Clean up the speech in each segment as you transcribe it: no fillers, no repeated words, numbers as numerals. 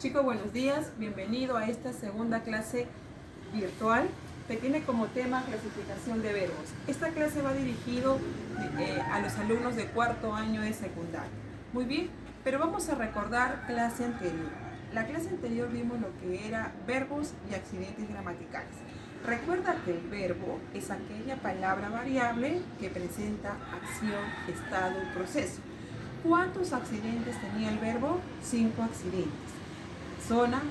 Chicos, buenos días. Bienvenido a esta segunda clase virtual que tiene como tema clasificación de verbos. Esta clase va dirigido a los alumnos de cuarto año de secundaria. Muy bien, pero vamos a recordar clase anterior. La clase anterior vimos lo que era verbos y accidentes gramaticales. Recuerda que el verbo es aquella palabra variable que presenta acción, estado, proceso. ¿Cuántos accidentes tenía el verbo? 5 accidentes. Zona,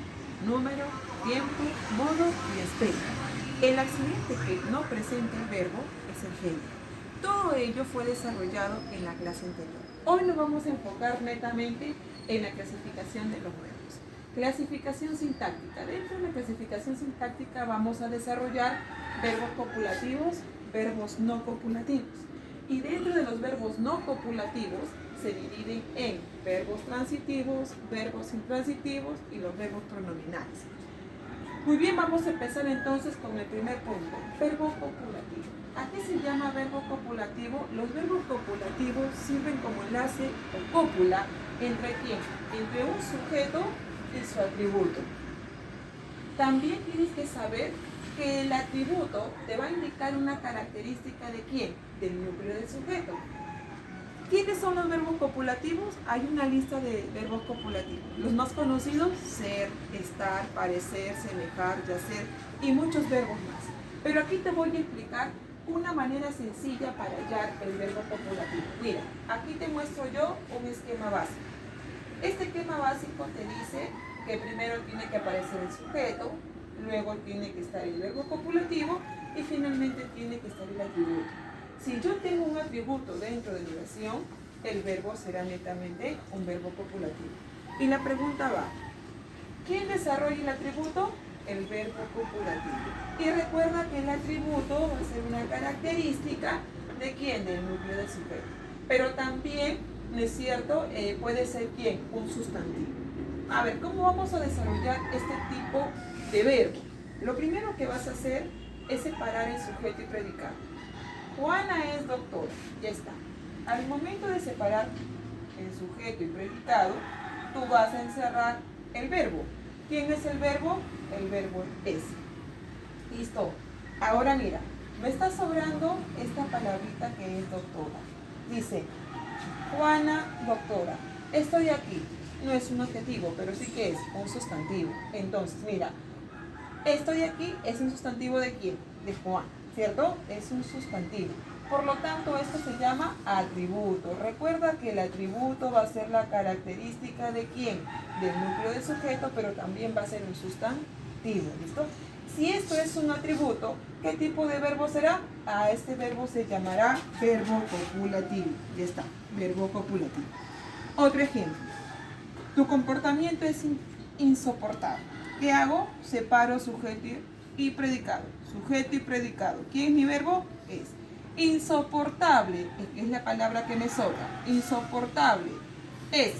número, tiempo, modo y especie. El accidente que no presenta el verbo es el género. Todo ello fue desarrollado en la clase anterior. Hoy nos vamos a enfocar netamente en la clasificación de los verbos. Clasificación sintáctica. Dentro de la clasificación sintáctica vamos a desarrollar verbos copulativos, verbos no copulativos. Y dentro de los verbos no copulativos se dividen en verbos transitivos, verbos intransitivos y los verbos pronominales. Muy bien, vamos a empezar entonces con el primer punto, verbo copulativo. ¿A qué se llama verbo copulativo? Los verbos copulativos sirven como enlace o cópula entre quién, entre un sujeto y su atributo. También tienes que saber que el atributo te va a indicar una característica de quién, del núcleo del sujeto. ¿Quiénes son los verbos copulativos? Hay una lista de verbos copulativos. Los más conocidos, ser, estar, parecer, semejar, yacer y muchos verbos más. Pero aquí te voy a explicar una manera sencilla para hallar el verbo copulativo. Mira, aquí te muestro yo un esquema básico. Este esquema básico te dice que primero tiene que aparecer el sujeto, luego tiene que estar el verbo copulativo y finalmente tiene que estar el atributo. Si yo tengo un atributo dentro de mi oración, el verbo será netamente un verbo copulativo. Y la pregunta va, ¿quién desarrolla el atributo? El verbo copulativo. Y recuerda que el atributo va a ser una característica de quién, del núcleo del sujeto. Pero también, ¿no es cierto? Puede ser quién, un sustantivo. A ver, ¿cómo vamos a desarrollar este tipo de verbo? Lo primero que vas a hacer es separar el sujeto y predicado. Juana es doctora, ya está. Al momento de separar el sujeto y predicado, tú vas a encerrar el verbo. ¿Quién es el verbo? El verbo es. Listo. Ahora mira, me está sobrando esta palabrita que es doctora. Dice, Juana, doctora. Estoy aquí. No es un adjetivo, pero sí que es un sustantivo. Entonces, mira, estoy aquí es un sustantivo de quién? De Juan. ¿Cierto? Es un sustantivo. Por lo tanto, esto se llama atributo. Recuerda que el atributo va a ser la característica de quién, del núcleo del sujeto, pero también va a ser un sustantivo. ¿Listo? Si esto es un atributo, ¿qué tipo de verbo será? A este verbo se llamará verbo copulativo. Ya está, verbo copulativo. Otro ejemplo. Tu comportamiento es insoportable. ¿Qué hago? Separo sujeto y predicado. Sujeto y predicado. ¿Quién es mi verbo? Es. Insoportable, es la palabra que me sobra. Insoportable. ¿Es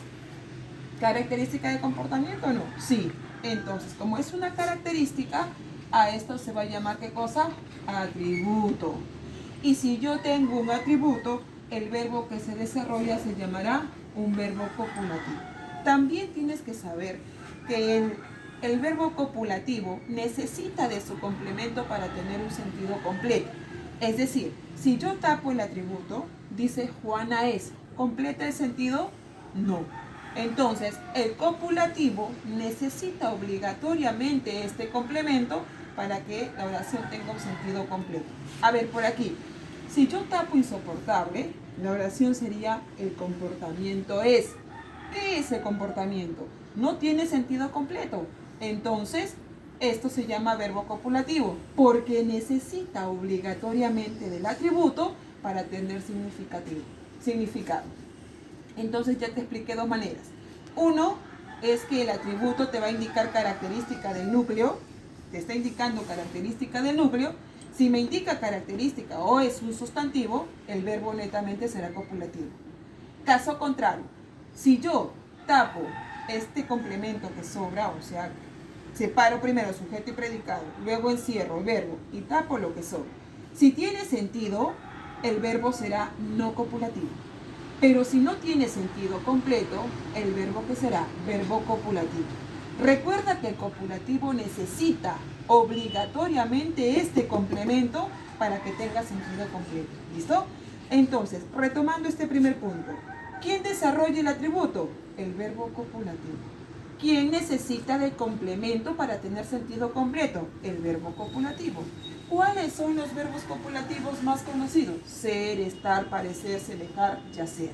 característica de comportamiento o no? Sí. Entonces, como es una característica, a esto se va a llamar ¿qué cosa? Atributo. Y si yo tengo un atributo, el verbo que se desarrolla se llamará un verbo copulativo. También tienes que saber que el verbo copulativo necesita de su complemento para tener un sentido completo. Es decir, si yo tapo el atributo, dice Juana es, ¿completa el sentido? No. Entonces, el copulativo necesita obligatoriamente este complemento para que la oración tenga un sentido completo. A ver, por aquí, si yo tapo insoportable, la oración sería el comportamiento es. ¿Qué es el comportamiento? No tiene sentido completo. Entonces, esto se llama verbo copulativo, porque necesita obligatoriamente del atributo para tener significado. Entonces ya te expliqué dos maneras. Uno es que el atributo te va a indicar característica del núcleo, te está indicando característica del núcleo. Si me indica característica o es un sustantivo, el verbo netamente será copulativo. Caso contrario, si yo tapo este complemento que sobra, o sea, separo primero sujeto y predicado, luego encierro el verbo y tapo lo que sobra. Si tiene sentido, el verbo será no copulativo. Pero si no tiene sentido completo, el verbo que será verbo copulativo. Recuerda que el copulativo necesita obligatoriamente este complemento para que tenga sentido completo. ¿Listo? Entonces, retomando este primer punto. ¿Quién desarrolla el atributo? El verbo copulativo. ¿Quién necesita del complemento para tener sentido completo? El verbo copulativo. ¿Cuáles son los verbos copulativos más conocidos? Ser, estar, parecer, semejar, yacer.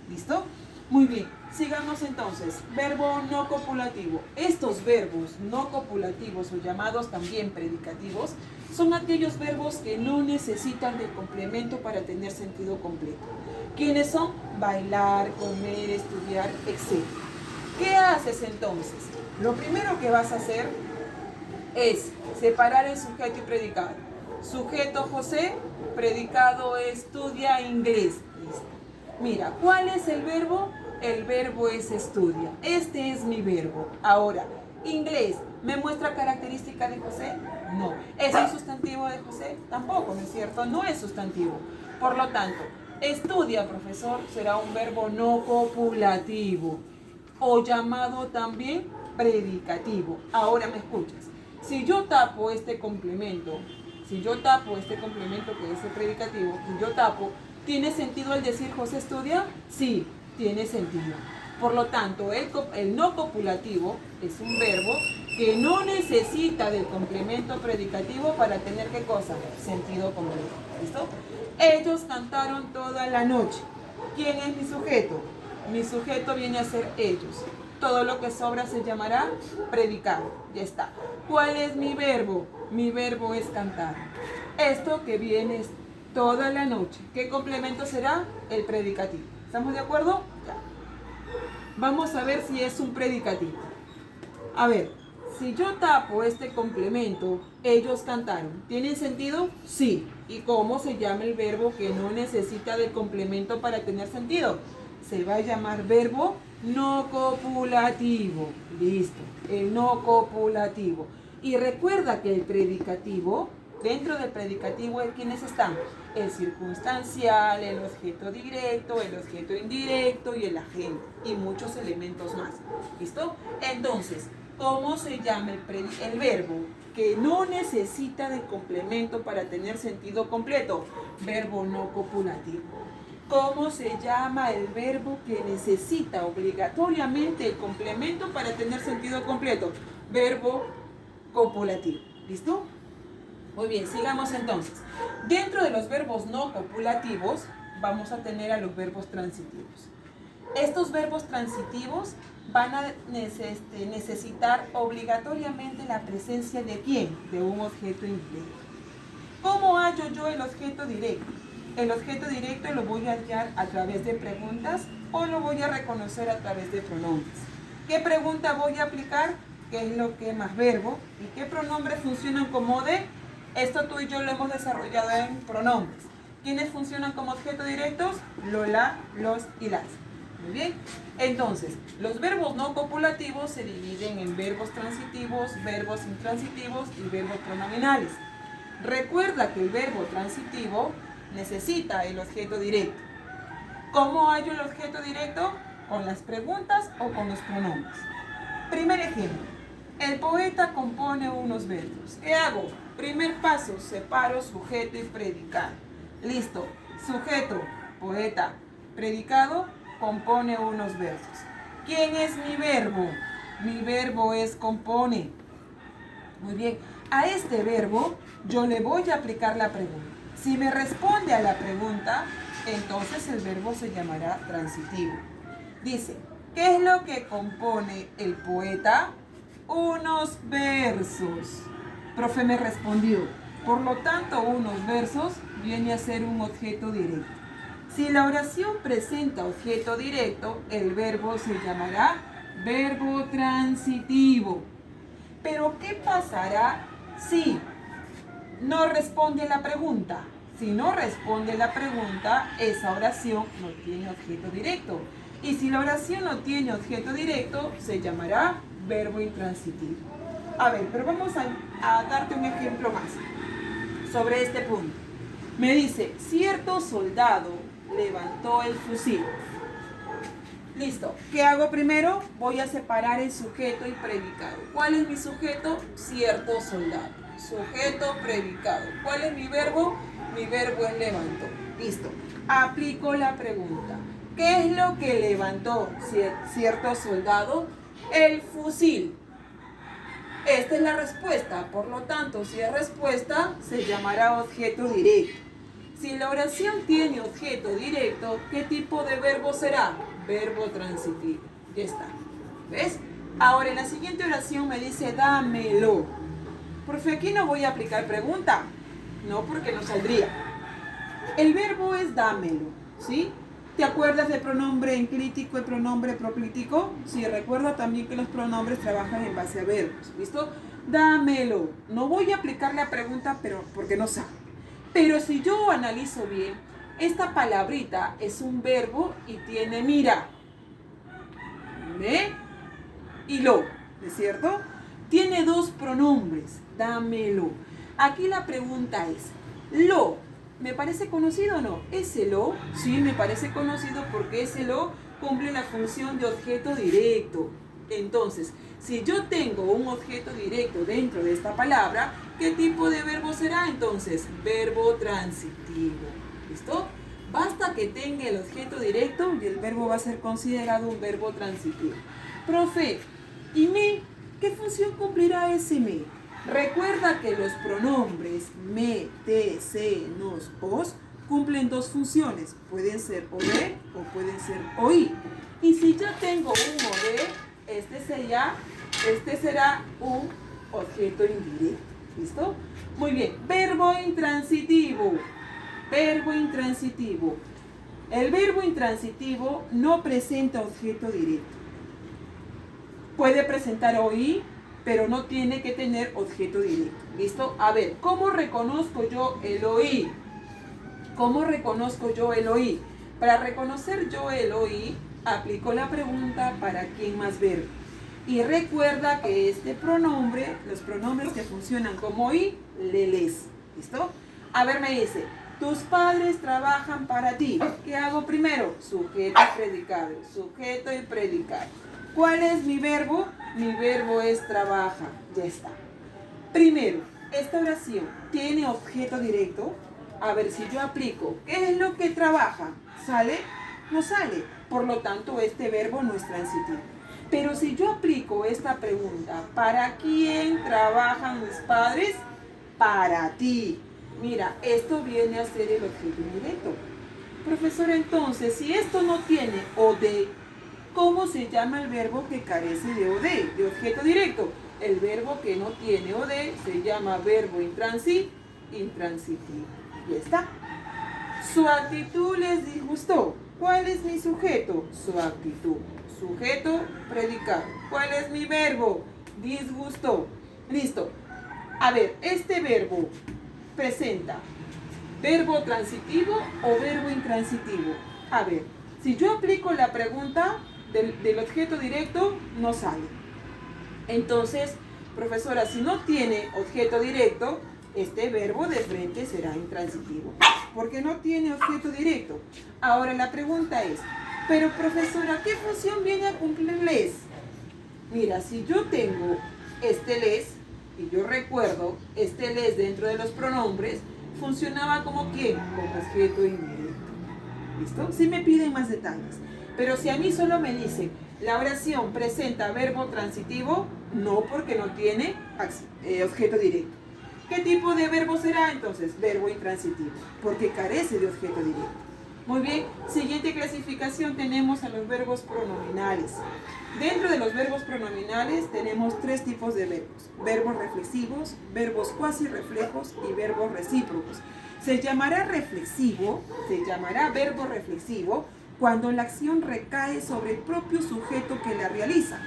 ¿Listo? Muy bien, sigamos entonces. Verbo no copulativo. Estos verbos no copulativos o llamados también predicativos son aquellos verbos que no necesitan de complemento para tener sentido completo. ¿Quiénes son? Bailar, comer, estudiar, etc. ¿Qué haces entonces? Lo primero que vas a hacer es separar el sujeto y predicado. Sujeto José, predicado estudia inglés. Listo. Mira, ¿cuál es el verbo? El verbo es estudia. Este es mi verbo. Ahora, inglés, ¿me muestra característica de José? No. ¿Es un sustantivo de José? Tampoco, ¿no es cierto? No es sustantivo. Por lo tanto, estudia, profesor, será un verbo no copulativo o llamado también predicativo. Ahora me escuchas. Si yo tapo este complemento, que es el predicativo, y yo tapo, ¿tiene sentido el decir José estudia? Sí, tiene sentido. Por lo tanto, el no copulativo es un verbo que no necesita del complemento predicativo para tener ¿qué cosa? Sentido completo. ¿Listo? Ellos cantaron toda la noche. ¿Quién es mi sujeto? Mi sujeto viene a ser ellos. Todo lo que sobra se llamará predicado. Ya está. ¿Cuál es mi verbo? Mi verbo es cantar. Esto que viene es toda la noche. ¿Qué complemento será? El predicativo. ¿Estamos de acuerdo? Ya. Vamos a ver si es un predicativo. A ver, si yo tapo este complemento, ellos cantaron. ¿Tiene sentido? Sí. ¿Y cómo se llama el verbo que no necesita de complemento para tener sentido? Se va a llamar verbo no copulativo. Listo. El no copulativo. Y recuerda que el predicativo, dentro del predicativo, ¿quiénes están? El circunstancial, el objeto directo, el objeto indirecto y el agente. Y muchos elementos más. ¿Listo? Entonces, ¿cómo se llama el verbo que no necesita de complemento para tener sentido completo? Verbo no copulativo. ¿Cómo se llama el verbo que necesita obligatoriamente el complemento para tener sentido completo? Verbo copulativo. ¿Listo? Muy bien, sigamos entonces. Dentro de los verbos no copulativos vamos a tener a los verbos transitivos. Estos verbos transitivos van a necesitar obligatoriamente la presencia de ¿quién? De un objeto indirecto. ¿Cómo hallo yo el objeto directo? El objeto directo lo voy a hallar a través de preguntas o lo voy a reconocer a través de pronombres. ¿Qué pregunta voy a aplicar? ¿Qué es lo que más verbo? ¿Y qué pronombres funcionan como de? Esto tú y yo lo hemos desarrollado en pronombres. ¿Quiénes funcionan como objeto directos? Lo, la, los y las. Muy bien. Entonces, los verbos no copulativos se dividen en verbos transitivos, verbos intransitivos y verbos pronominales. Recuerda que el verbo transitivo necesita el objeto directo. ¿Cómo hallo el objeto directo? Con las preguntas o con los pronombres. Primer ejemplo. El poeta compone unos versos. ¿Qué hago? Primer paso, separo sujeto y predicado. Listo. Sujeto, poeta, predicado, compone unos versos. ¿Quién es mi verbo? Mi verbo es compone. Muy bien. A este verbo yo le voy a aplicar la pregunta. Si me responde a la pregunta, entonces el verbo se llamará transitivo. Dice, ¿qué es lo que compone el poeta? Unos versos. Profe me respondió. Por lo tanto, unos versos viene a ser un objeto directo. Si la oración presenta objeto directo, el verbo se llamará verbo transitivo. Pero, ¿qué pasará si no responde la pregunta? Si no responde la pregunta, esa oración no tiene objeto directo. Y si la oración no tiene objeto directo, se llamará verbo intransitivo. A ver, pero vamos a darte un ejemplo más sobre este punto. Me dice, cierto soldado levantó el fusil. Listo. ¿Qué hago primero? Voy a separar el sujeto y predicado. ¿Cuál es mi sujeto? Cierto soldado. Sujeto, predicado. ¿Cuál es mi verbo? Mi verbo es levantó. Listo. Aplico la pregunta. ¿Qué es lo que levantó cierto soldado? El fusil. Esta es la respuesta. Por lo tanto, si es respuesta, se llamará objeto directo. Si la oración tiene objeto directo, ¿qué tipo de verbo será? Verbo transitivo. Ya está. ¿Ves? Ahora en la siguiente oración me dice dámelo. Profe, aquí no voy a aplicar pregunta. No, porque no saldría. El verbo es dámelo. ¿Sí? ¿Te acuerdas del pronombre enclítico y pronombre proclítico? Sí, recuerda también que los pronombres trabajan en base a verbos. ¿Listo? Dámelo. No voy a aplicar la pregunta, pero porque no sabe. Pero si yo analizo bien, esta palabrita es un verbo y tiene mira, me y lo, ¿no es cierto? Tiene dos pronombres, dámelo. Aquí la pregunta es, lo, ¿me parece conocido o no? ¿Ese lo? Sí, me parece conocido porque ese lo cumple la función de objeto directo. Entonces, si yo tengo un objeto directo dentro de esta palabra, ¿qué tipo de verbo será entonces? Verbo transitivo. ¿Listo? Basta que tenga el objeto directo y el verbo va a ser considerado un verbo transitivo. Profe, ¿y me? ¿Qué función cumplirá ese me? Recuerda que los pronombres me, te, se, nos, os cumplen dos funciones. Pueden ser oler o pueden ser oír. Y si yo tengo un oler, este será un objeto indirecto. ¿Listo? Muy bien. Verbo intransitivo. Verbo intransitivo. El verbo intransitivo no presenta objeto directo. Puede presentar oír, pero no tiene que tener objeto directo. ¿Listo? A ver, ¿cómo reconozco yo el oír? ¿Cómo reconozco yo el oír? Para reconocer yo el oír, aplico la pregunta ¿para quién más verbo? Y recuerda que este pronombre, los pronombres que funcionan como oír, le lees. ¿Listo? A ver, me dice, tus padres trabajan para ti. ¿Qué hago primero? Sujeto y predicado. Sujeto y predicado. ¿Cuál es mi verbo? Mi verbo es trabaja. Ya está. Primero, esta oración tiene objeto directo. A ver, si yo aplico, ¿qué es lo que trabaja? ¿Sale? No sale. Por lo tanto, este verbo no es transitivo. Pero si yo aplico esta pregunta, ¿para quién trabajan mis padres? Para ti. Mira, esto viene a ser el objeto indirecto. Profesor, entonces, si esto no tiene OD, ¿cómo se llama el verbo que carece de OD, de objeto directo? El verbo que no tiene OD se llama verbo intransitivo. Ya está. Su actitud les disgustó. ¿Cuál es mi sujeto? Su actitud. Sujeto, predicado. ¿Cuál es mi verbo? Disgustó. Listo. A ver, este verbo presenta verbo transitivo o verbo intransitivo. A ver, si yo aplico la pregunta del objeto directo, no sale. Entonces, profesora, si no tiene objeto directo, este verbo de frente será intransitivo, porque no tiene objeto directo. Ahora la pregunta es, pero profesora, ¿qué función viene a cumplir les? Mira, si yo tengo este les, y yo recuerdo, este les dentro de los pronombres, funcionaba como ¿quién? Como objeto indirecto. ¿Listo? Sí me piden más detalles. Pero si a mí solo me dice, la oración presenta verbo transitivo, no, porque no tiene objeto directo. ¿Qué tipo de verbo será entonces? Verbo intransitivo, porque carece de objeto directo. Muy bien, siguiente clasificación tenemos a los verbos pronominales. Dentro de los verbos pronominales tenemos tres tipos de verbos. Verbos reflexivos, verbos cuasi reflejos y verbos recíprocos. Se llamará reflexivo, se llamará verbo reflexivo cuando la acción recae sobre el propio sujeto que la realiza.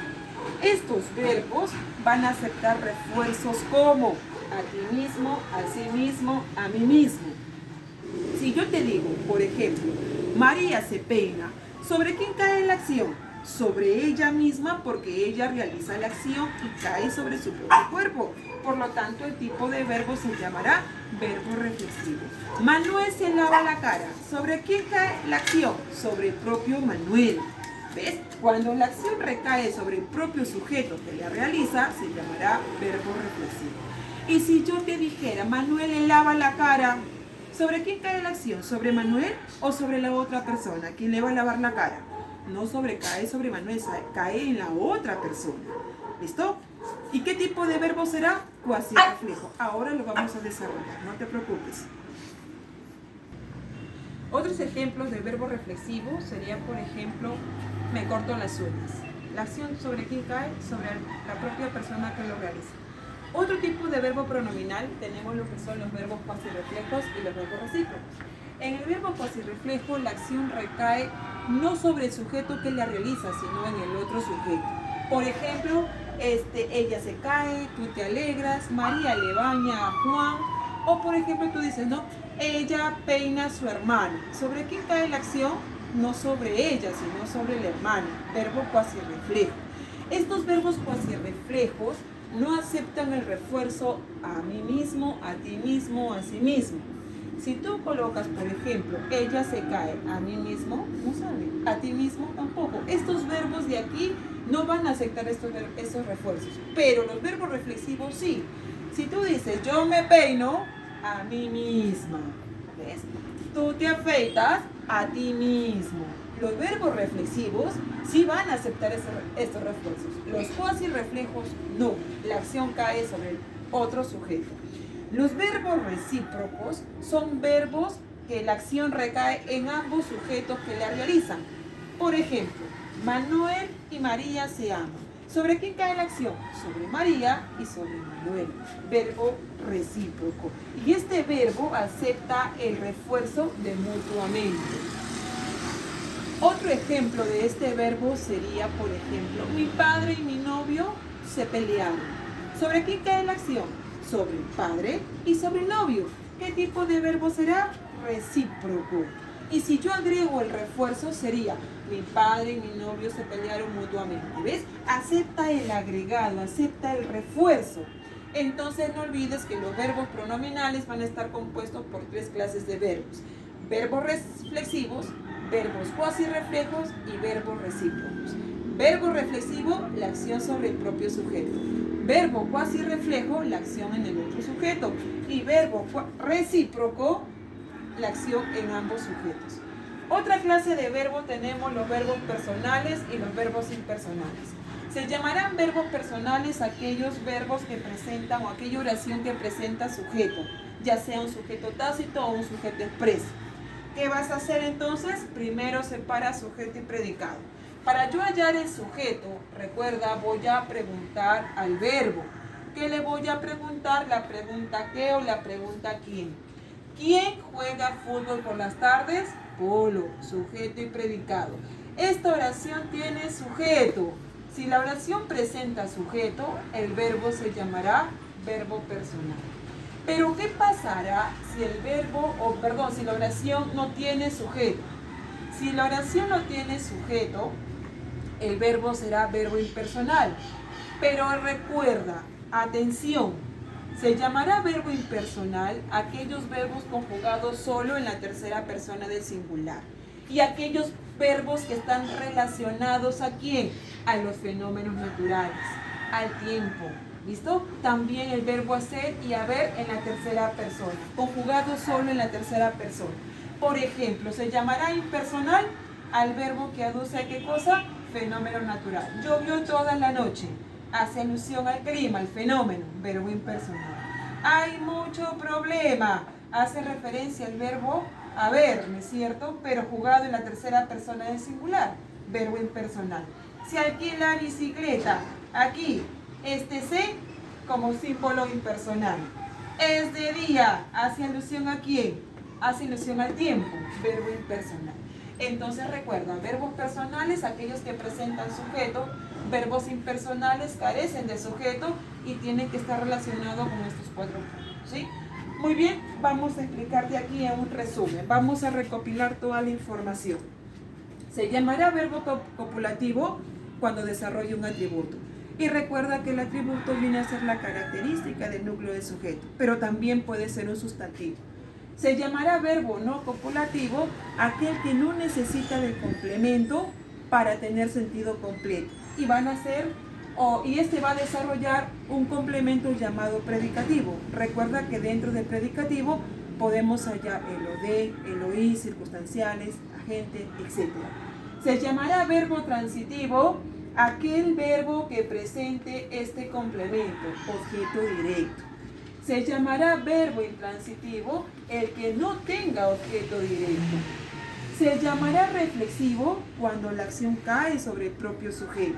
Estos verbos van a aceptar refuerzos como a ti mismo, a sí mismo, a mí mismo. Si yo te digo, por ejemplo, María se peina, ¿sobre quién cae la acción? Sobre ella misma, porque ella realiza la acción y cae sobre su propio cuerpo. Por lo tanto, el tipo de verbo se llamará verbo reflexivo. Manuel se lava la cara. ¿Sobre quién cae la acción? Sobre el propio Manuel. ¿Ves? Cuando la acción recae sobre el propio sujeto que la realiza, se llamará verbo reflexivo. Y si yo te dijera, Manuel le lava la cara, ¿sobre quién cae la acción? ¿Sobre Manuel o sobre la otra persona? ¿Quién le va a lavar la cara? No cae sobre Manuel, cae en la otra persona. ¿Listo? ¿Y qué tipo de verbo será? Cuasi reflejo. Ahora lo vamos a desarrollar, no te preocupes. Otros ejemplos de verbo reflexivo serían, por ejemplo, me corto las uñas. La acción sobre quién cae, sobre la propia persona que lo realiza. Otro tipo de verbo pronominal tenemos lo que son los verbos cuasirreflejos y los verbos recíprocos. En el verbo cuasirreflejo la acción recae no sobre el sujeto que la realiza, sino en el otro sujeto. Por ejemplo, ella se cae, tú te alegras, María le baña a Juan, o por ejemplo tú dices, no, ella peina a su hermano. ¿Sobre quién cae la acción? No sobre ella, sino sobre el hermano. Verbo cuasirreflejo. Estos verbos cuasirreflejos no aceptan el refuerzo a mí mismo, a ti mismo, a sí mismo. Si tú colocas, por ejemplo, ella se cae, a mí mismo, no sale, a ti mismo tampoco. Estos verbos de aquí no van a aceptar estos refuerzos, pero los verbos reflexivos sí. Si tú dices, yo me peino, a mí misma, ¿ves? Tú te afeitas, a ti mismo. Los verbos reflexivos sí van a aceptar estos refuerzos. Los cuasirreflejos no. La acción cae sobre el otro sujeto. Los verbos recíprocos son verbos que la acción recae en ambos sujetos que la realizan. Por ejemplo, Manuel y María se aman. ¿Sobre quién cae la acción? Sobre María y sobre Manuel. Verbo recíproco. Y este verbo acepta el refuerzo de mutuamente. Otro ejemplo de este verbo sería, por ejemplo, mi padre y mi novio se pelearon. ¿Sobre quién cae la acción? Sobre el padre y sobre el novio. ¿Qué tipo de verbo será? Recíproco. Y si yo agrego el refuerzo sería, mi padre y mi novio se pelearon mutuamente. ¿Ves? Acepta el agregado, acepta el refuerzo. Entonces no olvides que los verbos pronominales van a estar compuestos por 3 clases de verbos. Verbos reflexivos, verbos cuasirreflejos y verbos recíprocos. Verbo reflexivo, la acción sobre el propio sujeto. Verbo cuasirreflejo, la acción en el otro sujeto. Y verbo recíproco, la acción en ambos sujetos. Otra clase de verbo tenemos los verbos personales y los verbos impersonales. Se llamarán verbos personales aquellos verbos que presentan o aquella oración que presenta sujeto, ya sea un sujeto tácito o un sujeto expreso. ¿Qué vas a hacer entonces? Primero separa sujeto y predicado. Para yo hallar el sujeto, recuerda, voy a preguntar al verbo. ¿Qué le voy a preguntar? La pregunta ¿qué o la pregunta quién? ¿Quién juega fútbol por las tardes? Polo, sujeto y predicado. Esta oración tiene sujeto. Si la oración presenta sujeto, el verbo se llamará verbo personal. Pero ¿qué pasará si si la oración no tiene sujeto? Si la oración no tiene sujeto, el verbo será verbo impersonal. Pero recuerda, atención, se llamará verbo impersonal aquellos verbos conjugados solo en la tercera persona del singular. Y aquellos verbos que están relacionados ¿a quién? A los fenómenos naturales, al tiempo. ¿Listo? También el verbo hacer y haber en la tercera persona, conjugado solo en la tercera persona. Por ejemplo, se llamará impersonal al verbo que aduce a ¿qué cosa? Fenómeno natural. Llovió toda la noche. Hace alusión al clima, al fenómeno, verbo impersonal. Hay mucho problema. Hace referencia al verbo haber, ¿no es cierto? Pero jugado en la tercera persona del singular, verbo impersonal. Se alquila bicicleta. Aquí, C como símbolo impersonal. Es de día. ¿Hace alusión a quién? Hace alusión al tiempo, verbo impersonal. Entonces recuerda, verbos personales, aquellos que presentan sujeto, verbos impersonales carecen de sujeto y tienen que estar relacionados con estos 4 puntos, ¿sí? Muy bien, vamos a explicarte aquí en un resumen. Vamos a recopilar toda la información. Se llamará verbo copulativo cuando desarrolle un atributo. Y recuerda que el atributo viene a ser la característica del núcleo del sujeto, pero también puede ser un sustantivo. Se llamará verbo no copulativo aquel que no necesita del complemento para tener sentido completo. Y van a ser, y este va a desarrollar un complemento llamado predicativo. Recuerda que dentro del predicativo podemos hallar el OD, el OI, circunstanciales, agente, etc. Se llamará verbo transitivo aquel verbo que presente este complemento, objeto directo. Se llamará verbo intransitivo el que no tenga objeto directo. Se llamará reflexivo cuando la acción cae sobre el propio sujeto.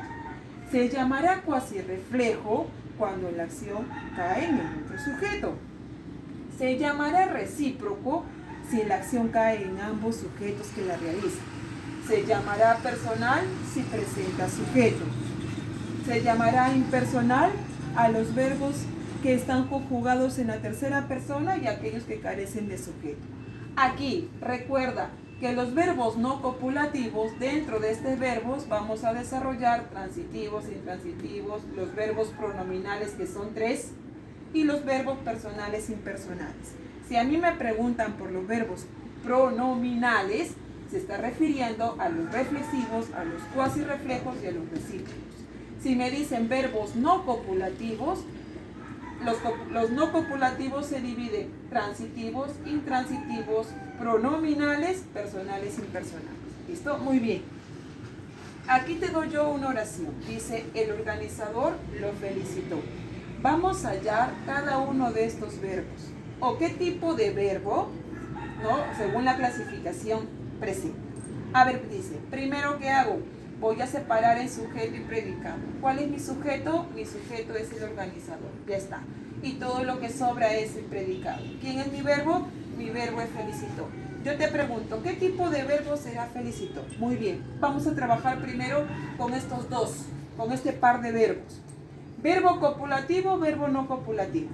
Se llamará cuasirreflejo cuando la acción cae en el otro sujeto. Se llamará recíproco si la acción cae en ambos sujetos que la realizan. Se llamará personal si presenta sujeto. Se llamará impersonal a los verbos que están conjugados en la tercera persona y aquellos que carecen de sujeto. Aquí, recuerda que los verbos no copulativos, dentro de estos verbos vamos a desarrollar transitivos, intransitivos, los verbos pronominales que son 3 y los verbos personales impersonales. Si a mí me preguntan por los verbos pronominales, se está refiriendo a los reflexivos, a los cuasirreflejos y a los recíprocos. Si me dicen verbos no copulativos, los no copulativos se dividen transitivos, intransitivos, pronominales, personales, impersonales. ¿Listo? Muy bien. Aquí te doy yo una oración. Dice, el organizador lo felicitó. Vamos a hallar cada uno de estos verbos. ¿O qué tipo de verbo? ¿No? Según la clasificación presente. A ver, dice, primero, ¿qué hago? Voy a separar en sujeto y predicado. ¿Cuál es mi sujeto? Mi sujeto es el organizador. Ya está. Y todo lo que sobra es el predicado. ¿Quién es mi verbo? Mi verbo es felicitó. Yo te pregunto, ¿qué tipo de verbo será felicitó? Muy bien. Vamos a trabajar primero con estos dos, con este par de verbos. Verbo copulativo, verbo no copulativo.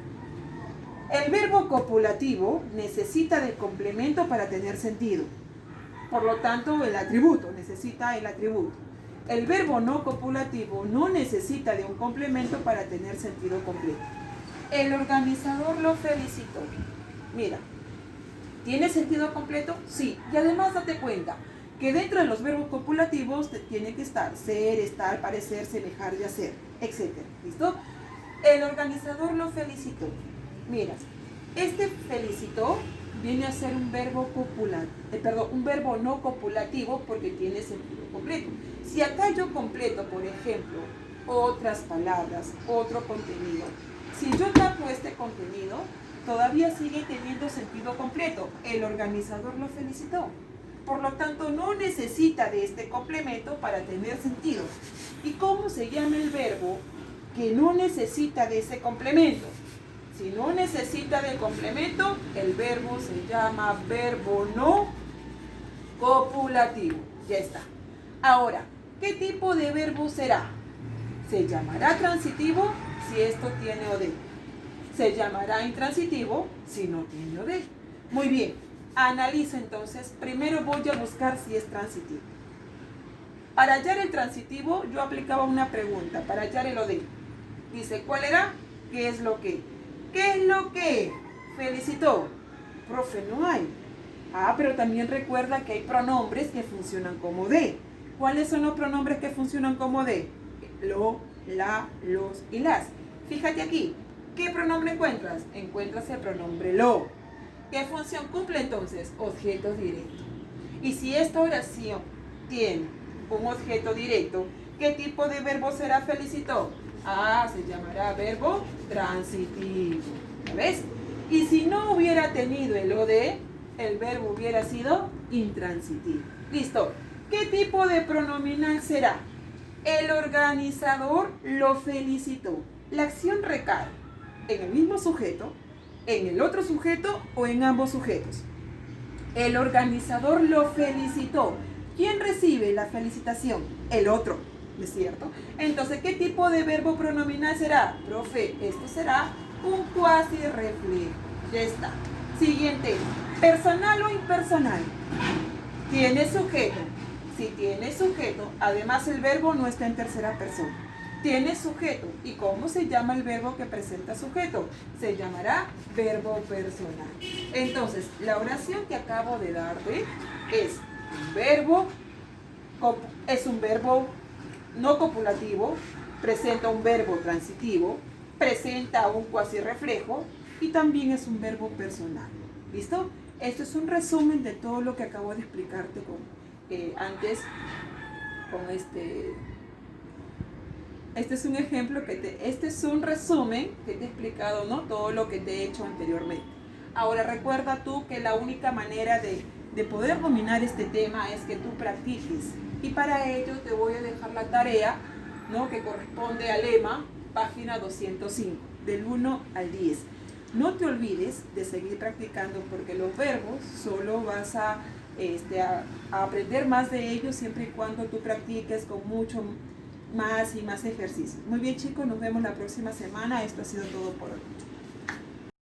El verbo copulativo necesita de complemento para tener sentido. Por lo tanto, el atributo, necesita el atributo. El verbo no copulativo no necesita de un complemento para tener sentido completo. El organizador lo felicitó. Mira, ¿tiene sentido completo? Sí. Y además date cuenta que dentro de los verbos copulativos tiene que estar ser, estar, parecer, semejar y hacer, etc. ¿Listo? El organizador lo felicitó. Mira, este felicitó viene a ser un verbo un verbo no copulativo porque tiene sentido completo. Si acá yo completo, por ejemplo, otras palabras, otro contenido, si yo tapo este contenido, todavía sigue teniendo sentido completo. El organizador lo felicitó. Por lo tanto, no necesita de este complemento para tener sentido. ¿Y cómo se llama el verbo que no necesita de ese complemento? Si no necesita del complemento, el verbo se llama verbo no copulativo. Ya está. Ahora, ¿qué tipo de verbo será? Se llamará transitivo si esto tiene OD. Se llamará intransitivo si no tiene OD. Muy bien. Analiza entonces. Primero voy a buscar si es transitivo. Para hallar el transitivo, yo aplicaba una pregunta. Para hallar el OD. Dice, ¿cuál era? ¿Qué es lo que? ¿Qué es lo que? Felicitó. Profe, no hay. Ah, pero también recuerda que hay pronombres que funcionan como de. ¿Cuáles son los pronombres que funcionan como de? Lo, la, los y las. Fíjate aquí. ¿Qué pronombre encuentras? Encuentras el pronombre lo. ¿Qué función cumple entonces? Objeto directo. Y si esta oración tiene un objeto directo, ¿qué tipo de verbo será felicitó? Ah, se llamará verbo transitivo. ¿Ya ves? Y si no hubiera tenido el OD, el verbo hubiera sido intransitivo. Listo. ¿Qué tipo de pronominal será? El organizador lo felicitó. La acción recae en el mismo sujeto, en el otro sujeto o en ambos sujetos. El organizador lo felicitó. ¿Quién recibe la felicitación? El otro. ¿No es cierto? Entonces, ¿qué tipo de verbo pronominal será? Profe, esto será un cuasirreflejo. Ya está. Siguiente. ¿Personal o impersonal? ¿Tiene sujeto? Si tiene sujeto, además el verbo no está en tercera persona. Tiene sujeto. ¿Y cómo se llama el verbo que presenta sujeto? Se llamará verbo personal. Entonces, la oración que acabo de darte es un verbo Es un verbo no copulativo, presenta un verbo transitivo, presenta un cuasi reflejo y también es un verbo personal. ¿Listo? Esto es un resumen de todo lo que acabo de explicarte antes con este. Este es un ejemplo este es un resumen que te he explicado, ¿no? Todo lo que te he hecho anteriormente. Ahora recuerda tú que la única manera de poder dominar este tema es que tú practiques. Y para ello te voy a dejar la tarea, ¿no? Que corresponde al lema, página 205, del 1 al 10. No te olvides de seguir practicando porque los verbos solo vas a aprender más de ellos siempre y cuando tú practiques con mucho más y más ejercicio. Muy bien chicos, nos vemos la próxima semana. Esto ha sido todo por hoy.